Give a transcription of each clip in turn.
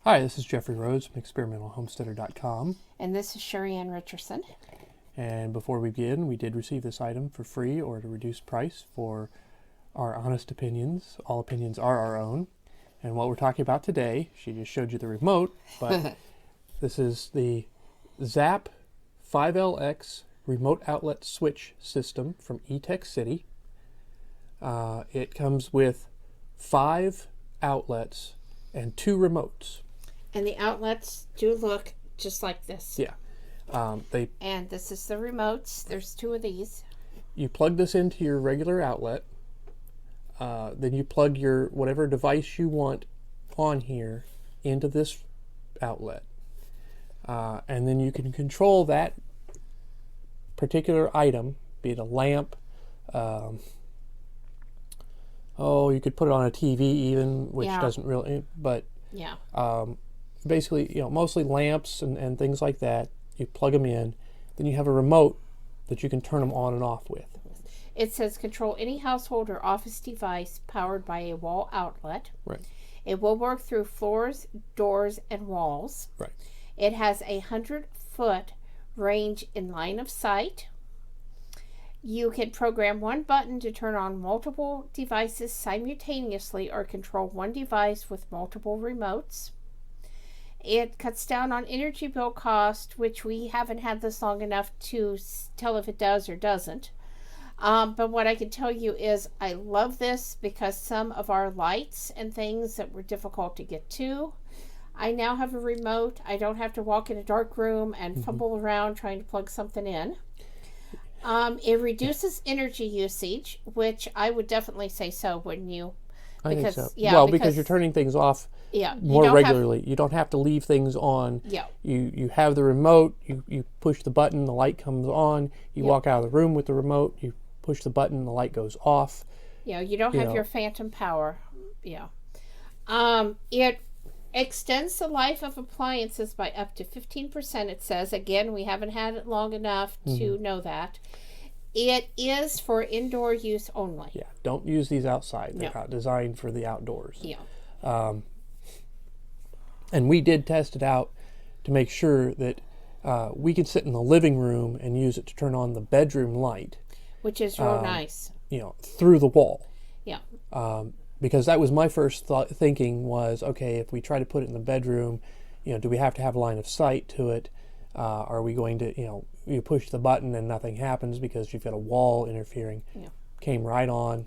Hi, this is Jeffrey Rhoades from experimentalhomesteader.com. And this is Sheri Ann Richerson. And before we begin, we did receive this item for free or at a reduced price for our honest opinions. All opinions are our own. And what we're talking about today, she just showed you the remote, but this is the Zap 5LX remote outlet switch system from Etekcity. It comes with 5 outlets and 2 remotes. And the outlets do look just like this. Yeah. And this is the remotes. There's 2 of these. You plug this into your regular outlet. Then you plug your whatever device you want on here into this outlet. And then you can control that particular item, be it a lamp. You could put it on a TV even, which doesn't really, but yeah. Basically, mostly lamps and things like that. You plug them in, then you have a remote that you can turn them on and off with. It says control any household or office device powered by a wall outlet. Right. It will work through floors, doors, and walls. Right. It has a 100-foot range in line of sight. You can program one button to turn on multiple devices simultaneously or control one device with multiple remotes. It cuts down on energy bill cost, which we haven't had this long enough to tell if it does or doesn't. But what I can tell you is I love this because some of our lights and things that were difficult to get to, I now have a remote. I don't have to walk in a dark room and fumble around trying to plug something in. It reduces energy usage, which I would definitely say so, wouldn't you? I think so. Yeah, because you're turning things off more regularly. You don't have to leave things on. Yeah. You have the remote, you push the button, the light comes on, you walk out of the room with the remote, you push the button, the light goes off. Yeah, you don't have your phantom power. Yeah. It extends the life of appliances by up to 15%, it says. Again, we haven't had it long enough to know that. It is for indoor use only. Yeah, don't use these outside. They're not designed for the outdoors. Yeah. And we did test it out to make sure that we could sit in the living room and use it to turn on the bedroom light. Which is real nice. Through the wall. Yeah. Because that was my first thinking was, okay, if we try to put it in the bedroom, do we have to have a line of sight to it? Are we going to, you push the button and nothing happens because you've got a wall interfering? Yeah. Came right on.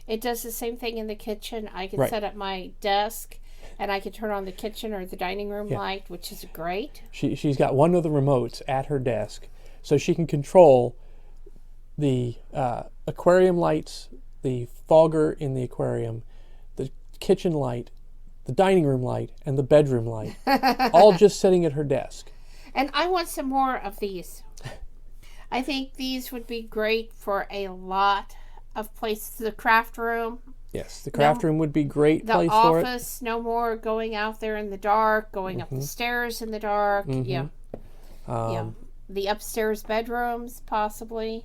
It does the same thing in the kitchen. I can set up my desk and I can turn on the kitchen or the dining room light, which is great. She's got one of the remotes at her desk, so she can control the aquarium lights, the fogger in the aquarium, the kitchen light, the dining room light, and the bedroom light, all just sitting at her desk. And I want some more of these. I think these would be great for a lot of places. The craft room. Yes, the craft room would be great place for it. The office, no more going out there in the dark, going up the stairs in the dark. Yeah. The upstairs bedrooms, possibly.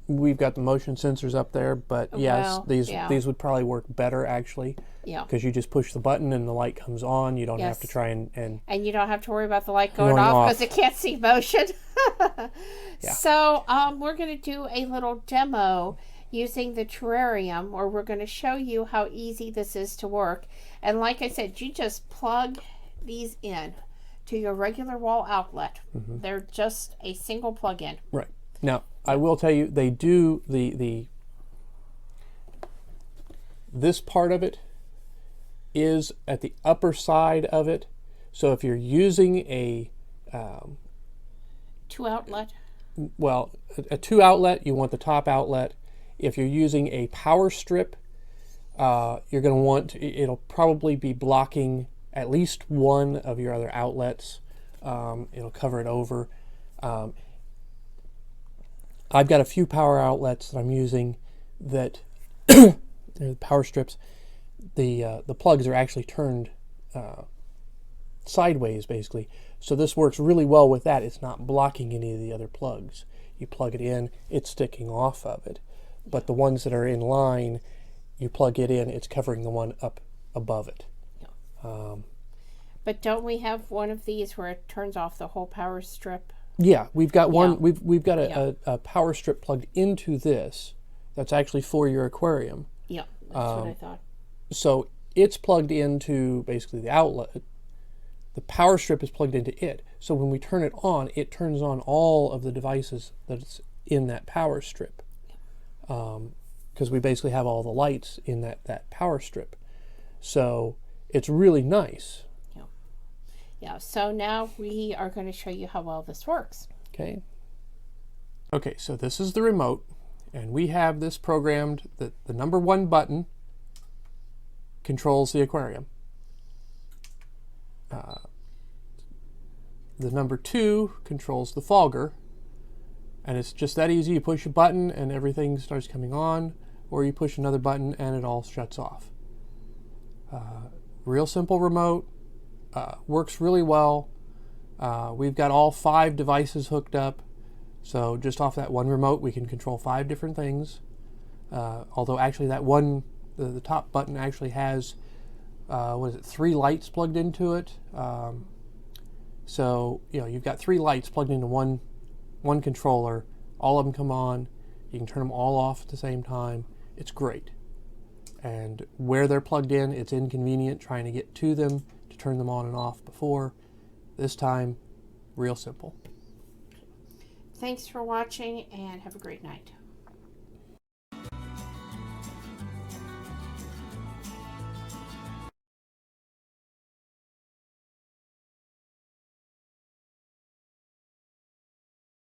We've got the motion sensors up there, but yes, these would probably work better actually. Yeah. Because you just push the button and the light comes on. You don't have to try and you don't have to worry about the light going off because it can't see motion. So we're going to do a little demo using the terrarium, where we're going to show you how easy this is to work. And like I said, you just plug these in to your regular wall outlet. They're just a single plug-in. Right. Now, I will tell you, they do this part of it is at the upper side of it. So if you're using a 2 outlet, a 2 outlet, you want the top outlet. If you're using a power strip, you're going to want it'll probably be blocking at least one of your other outlets. It'll cover it over. I've got a few power outlets that I'm using that they're the power strips. The plugs are actually turned sideways, basically. So this works really well with that. It's not blocking any of the other plugs. You plug it in, it's sticking off of it. But the ones that are in line, you plug it in, it's covering the one up above it. But don't we have one of these where it turns off the whole power strip? Yeah, we've got one. Yeah. We've got Yeah. a power strip plugged into this. That's actually for your aquarium. Yeah, that's what I thought. So it's plugged into basically the outlet. The power strip is plugged into it. So when we turn it on, it turns on all of the devices that's in that power strip. Because we basically have all the lights in that power strip. So it's really nice. Yeah, so now we are going to show you how well this works. Okay. Okay, so this is the remote, and we have this programmed that the number 1 button controls the aquarium. The number 2 controls the fogger, and it's just that easy. You push a button and everything starts coming on, or you push another button and it all shuts off. Real simple remote. Works really well. We've got all 5 devices hooked up, so just off that one remote we can control 5 different things. Although actually that one, the top button actually has 3 lights plugged into it. So you've got 3 lights plugged into one controller. All of them come on. You can turn them all off at the same time. It's great. And where they're plugged in, it's inconvenient trying to get to them to turn them on and off before. This time, real simple. Thanks for watching and have a great night.